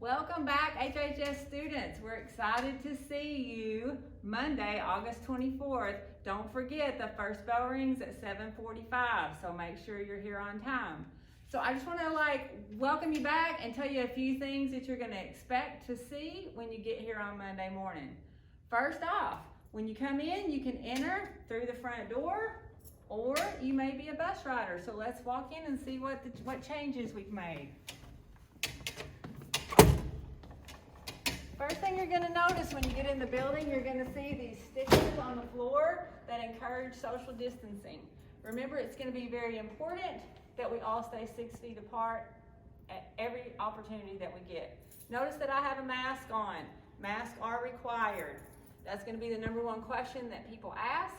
Welcome back, HHS students. We're excited to see you Monday, August 24th. Don't forget, the first bell rings at 7:45, so make sure you're here on time. So I just want to welcome you back and tell you a few things that you're going to expect to see when you get here on Monday morning. First off, when you come in, you can enter through the front door, or you may be a bus rider. So let's walk in and see what changes we've made. First thing you're going to notice when you get in the building, you're going to see these stickers on the floor that encourage social distancing. Remember, it's going to be very important that we all stay 6 feet apart at every opportunity that we get. Notice that I have a mask on. Masks are required. That's going to be the number one question that people ask.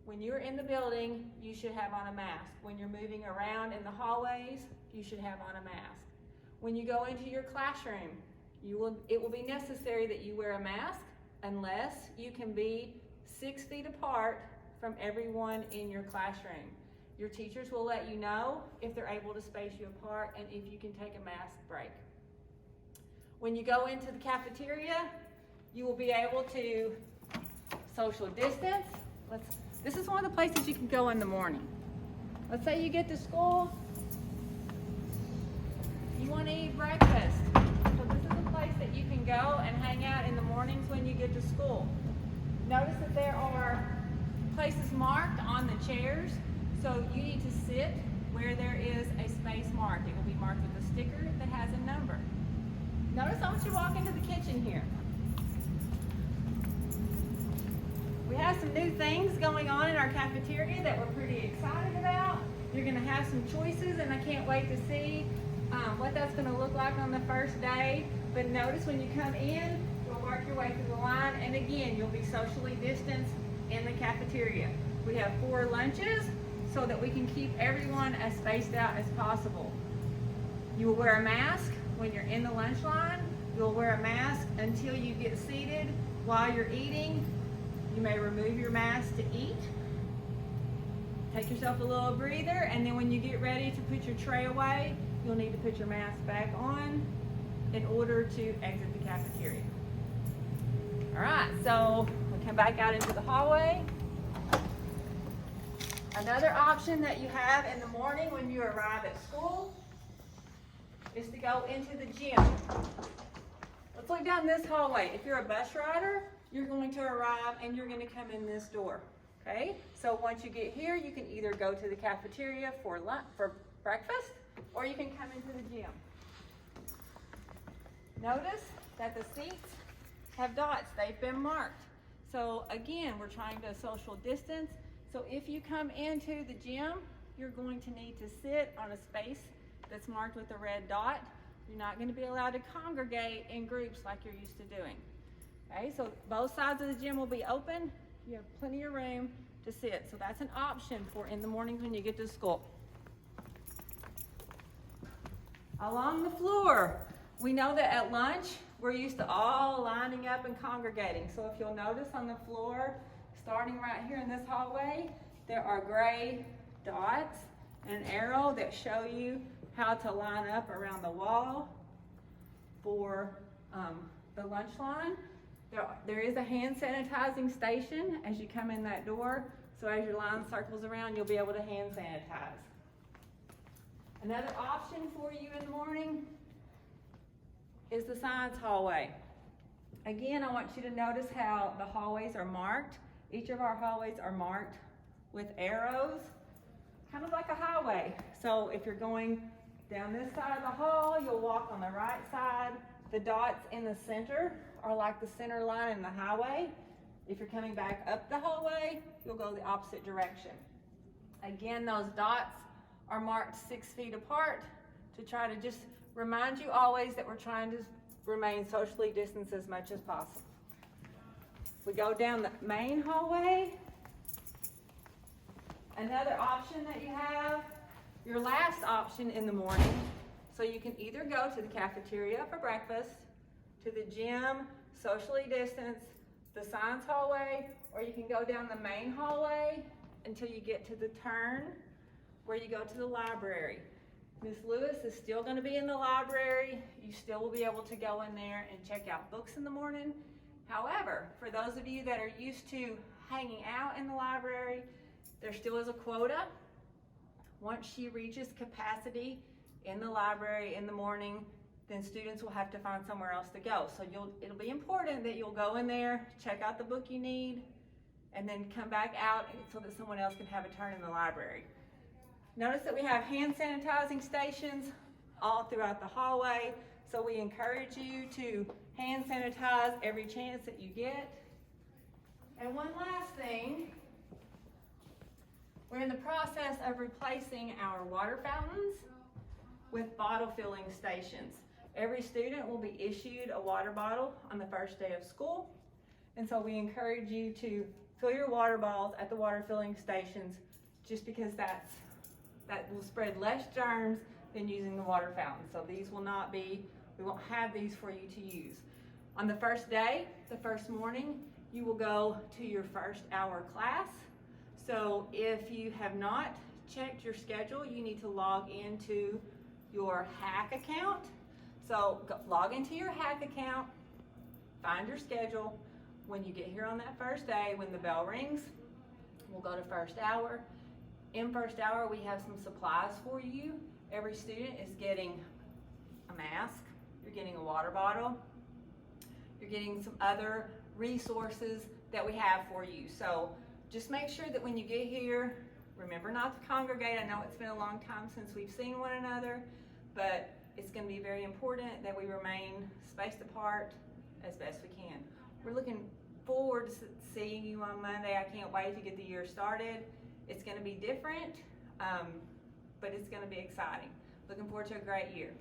When you're in the building, you should have on a mask. When you're moving around in the hallways, you should have on a mask. When you go into your classroom, it will be necessary that you wear a mask unless you can be 6 feet apart from everyone in your classroom. Your teachers will let you know if they're able to space you apart and if you can take a mask break. When you go into the cafeteria, you will be able to social distance. This is one of the places you can go in the morning. Let's say you get to school, you want to eat breakfast. So this is a place that you can go and hang out in the mornings when you get to school. Notice that there are places marked on the chairs, so you need to sit where there is a space marked. It will be marked with a sticker that has a number. Notice I want you to walk into the kitchen here. We have some new things going on in our cafeteria that we're pretty excited about. You're going to have some choices, and I can't wait to see what that's going to look like on the first day. But notice when you come in, you'll work your way through the line, and again, you'll be socially distanced in the cafeteria. We have 4 lunches so that we can keep everyone as spaced out as possible. You will wear a mask when you're in the lunch line. You'll wear a mask until you get seated. While you're eating, you may remove your mask to eat. Take yourself a little breather, and then when you get ready to put your tray away, you'll need to put your mask back on in order to exit the cafeteria. All right, so we come back out into the hallway. Another option that you have in the morning when you arrive at school is to go into the gym. Let's look down this hallway. If you're a bus rider, you're going to arrive and you're going to come in this door. Okay, so once you get here, you can either go to the cafeteria for breakfast, or you can come into the gym. Notice that the seats have dots. They've been marked. So again, we're trying to social distance. So if you come into the gym, you're going to need to sit on a space that's marked with a red dot. You're not going to be allowed to congregate in groups like you're used to doing. Okay, so both sides of the gym will be open. You have plenty of room to sit. So that's an option for in the mornings when you get to school. Along the floor, we know that at lunch, we're used to all lining up and congregating. So if you'll notice on the floor, starting right here in this hallway, there are gray dots and an arrow that show you how to line up around the wall for the lunch line. There is a hand sanitizing station as you come in that door. So as your line circles around, you'll be able to hand sanitize. Another option for you in the morning is the science hallway. Again, I want you to notice how the hallways are marked. Each of our hallways are marked with arrows, kind of like a highway. So if you're going down this side of the hall, you'll walk on the right side. The dots in the center are like the center line in the highway. If you're coming back up the hallway, you'll go the opposite direction. Again, those dots are marked 6 feet apart to try to just remind you always that we're trying to remain socially distanced as much as possible. We go down the main hallway. Another option that you have, your last option in the morning, so you can either go to the cafeteria for breakfast, to the gym, socially distanced, the science hallway, or you can go down the main hallway until you get to the turn where you go to the library. Miss Lewis is still going to be in the library. You still will be able to go in there and check out books in the morning. However, for those of you that are used to hanging out in the library, there still is a quota. Once she reaches capacity in the library in the morning, then students will have to find somewhere else to go. So it'll be important that you'll go in there, check out the book you need, and then come back out so that someone else can have a turn in the library. Notice that we have hand sanitizing stations all throughout the hallway, so we encourage you to hand sanitize every chance that you get. And one last thing, we're in the process of replacing our water fountains with bottle filling stations. Every student will be issued a water bottle on the first day of school, and so we encourage you to fill your water bottles at the water filling stations, just because that will spread less germs than using the water fountain. So these will not be, we won't have these for you to use. On the first day, the first morning, you will go to your first hour class. So if you have not checked your schedule, you need to log into your hack account. So log into your hack account, find your schedule. When you get here on that first day, when the bell rings, we'll go to first hour. In first hour, we have some supplies for you. Every student is getting a mask, you're getting a water bottle, you're getting some other resources that we have for you. So just make sure that when you get here, remember not to congregate. I know it's been a long time since we've seen one another, but it's going to be very important that we remain spaced apart as best we can. We're looking forward to seeing you on Monday. I can't wait to get the year started. It's going to be different, but it's going to be exciting. Looking forward to a great year.